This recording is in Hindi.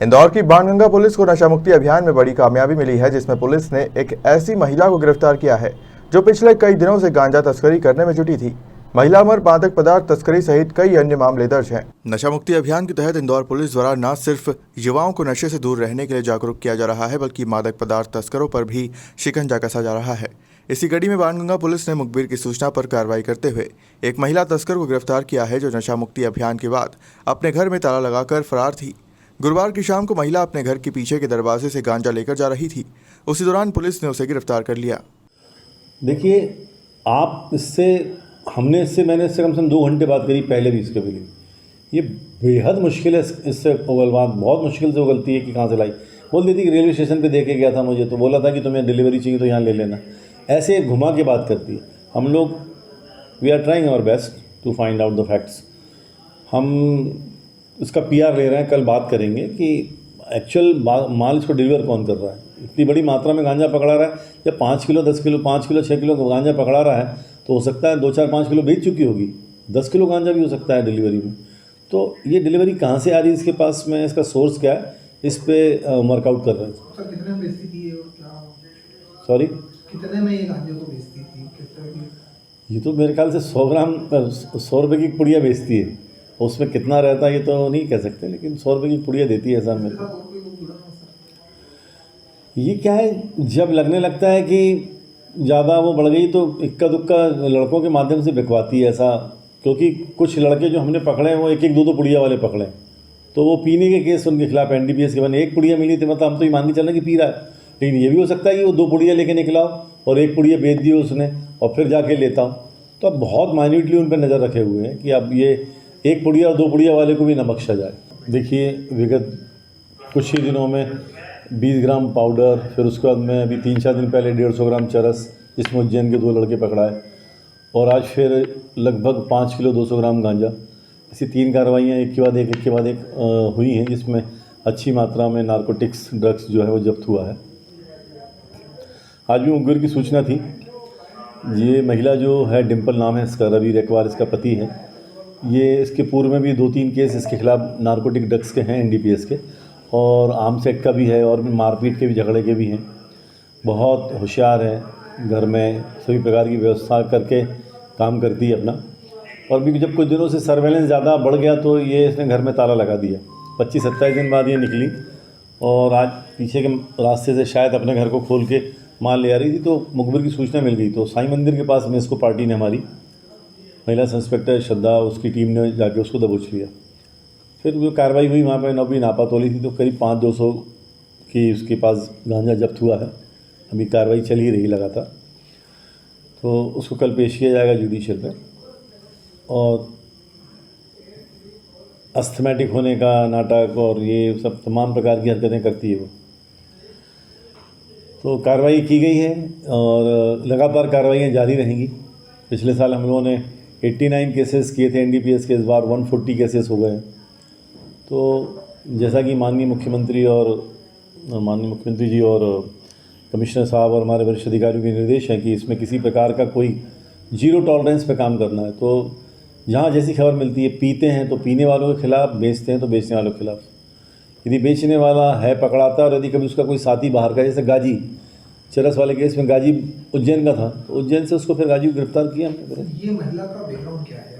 इंदौर की बाणगंगा पुलिस को नशा मुक्ति अभियान में बड़ी कामयाबी मिली है, जिसमें पुलिस ने एक ऐसी महिला को गिरफ्तार किया है जो पिछले कई दिनों से गांजा तस्करी करने में जुटी थी। महिला पर मादक पदार्थ तस्करी सहित कई अन्य मामले दर्ज हैं। नशा मुक्ति अभियान के तहत इंदौर पुलिस द्वारा न सिर्फ युवाओं को नशे से दूर रहने के लिए जागरूक किया जा रहा है, बल्कि मादक पदार्थ तस्करों पर भी शिकंजा कसा जा रहा है। इसी कड़ी में बाणगंगा पुलिस ने मुखबिर की सूचना पर कार्रवाई करते हुए एक महिला तस्कर को गिरफ्तार किया है, जो नशा मुक्ति अभियान के बाद अपने घर में ताला लगाकर फरार थी। गुरुवार की शाम को महिला अपने घर के पीछे के दरवाजे से गांजा लेकर जा रही थी। उसी दौरान पुलिस ने उसे गिरफ्तार कर लिया। देखिए, मैंने इससे कम से कम 2 घंटे बात करी, पहले भी इसके पहले। ये बेहद मुश्किल है इससे उगलवान, बहुत मुश्किल से उगलती है कि कहाँ से लाई। बोल देती कि रेलवे स्टेशन पे दे के गया था मुझे, तो बोला था कि तुम्हें डिलीवरी चाहिए तो यहाँ ले लेना। ऐसे घुमा के बात करती है। हम लोग we are trying our best to find out the facts. हम इसका PR ले रहे हैं, कल बात करेंगे कि एक्चुअल माल इसको डिलीवर कौन कर रहा है। इतनी बड़ी मात्रा में गांजा पकड़ा रहा है, जब 5 किलो 10 किलो 5 किलो 6 किलो गांजा पकड़ा रहा है, तो हो सकता है 2 4 5 किलो बेच चुकी होगी। 10 किलो गांजा भी हो सकता है डिलीवरी में। तो ये डिलीवरी कहाँ से आ रही है इसके पास में, इसका सोर्स क्या है, इस पर वर्कआउट कर रहे हैं। सर, कितने में बेचती थी और क्या? सॉरी, कितने में ये गांजे को बेचती थी, किस तरह की? ये तो मेरे ख्याल से 100 ग्राम 100 रुपये की पुड़िया बेचती है। उसमें कितना रहता है ये तो नहीं कह सकते, लेकिन 100 रुपये की पुड़िया देती है ऐसा मेरे को। ये क्या है, जब लगने लगता है कि ज़्यादा वो बढ़ गई तो इक्का दुक्का लड़कों के माध्यम से बिकवाती है ऐसा। क्योंकि कुछ लड़के जो हमने पकड़े हैं वो 1-1 2-2 पुड़िया वाले पकड़े, तो वो पीने के केस उनके खिलाफ NDPS के बने। 1 पुड़िया मिली थी, मतलब हम तो ये मान के चल रहे कि पी रहा है, लेकिन ये भी हो सकता है कि वो 2 पुड़िया लेके निकला और 1 पुड़िया बेच दी उसने और फिर जाके लेता हूँ। तो अब बहुत माइन्यूटली उन पर नज़र रखे हुए हैं कि अब ये 1 पुड़िया और 2 पुड़िया वाले को भी न बख्शा जाए। देखिए, विगत कुछ ही दिनों में 20 ग्राम पाउडर, फिर उसके बाद में अभी 3-4 दिन पहले 150 ग्राम चरस, जिसमें उज्जैन के 2 लड़के पकड़ाए, और आज फिर लगभग 5 किलो 200 ग्राम गांजा। ऐसी 3 कार्रवाइयाँ एक के बाद एक हुई हैं, जिसमें अच्छी मात्रा में नारकोटिक्स ड्रग्स जो है वो जब्त हुआ है। आज भी मुखबिर की सूचना थी। ये महिला जो है, डिम्पल नाम है इसका, रवि रेकवार इसका पति है। ये इसके पूर्व में भी 2-3 केस इसके खिलाफ नारकोटिक ड्रग्स के हैं NDPS के, और आर्म्स एक्ट का भी है, और मारपीट के भी, झगड़े के भी हैं। बहुत होशियार है, घर में सभी प्रकार की व्यवस्था करके काम करती है अपना। और भी जब कुछ दिनों से सर्वेलेंस ज़्यादा बढ़ गया तो ये इसने घर में ताला लगा दिया। 25-27 दिन बाद ये निकली और आज पीछे के रास्ते से शायद अपने घर को खोल के माल ले आ रही थी, तो मुखबिर की सूचना मिल गई। तो साईं मंदिर के पास में इसको पार्टी ने, हमारी महिला इंस्पेक्टर श्रद्धा, उसकी टीम ने जाके उसको दबोच लिया। फिर जो कार्रवाई हुई वहाँ पर नबी नापा तोली थी, तो करीब 500-200 की उसके पास गांजा जब्त हुआ है। अभी कार्रवाई चल ही रही लगातार, तो उसको कल पेश किया जाएगा जुडिशियल में। और अस्थमेटिक होने का नाटक और ये सब तमाम प्रकार की हरकतें करती है वो। तो कार्रवाई की गई है और लगातार कार्रवाइयाँ जारी रहेंगी। पिछले साल हम लोगों ने 89 केसेस किए थे NDPS के, इस बार 140 केसेस हो गए हैं। तो जैसा कि माननीय मुख्यमंत्री जी और कमिश्नर साहब और हमारे वरिष्ठ अधिकारियों के निर्देश हैं कि इसमें किसी प्रकार का कोई 0 टॉलरेंस पे काम करना है। तो जहाँ जैसी खबर मिलती है, पीते हैं तो पीने वालों के खिलाफ, बेचते हैं तो बेचने वालों के खिलाफ। यदि बेचने वाला है पकड़ाता है, और यदि कभी उसका कोई साथी बाहर का, जैसे गाजी चरस वाले केस में गाजी उज्जैन का था, तो उज्जैन से उसको फिर गाजी को गिरफ्तार किया हमने। ये महिला का बैकग्राउंड क्या है?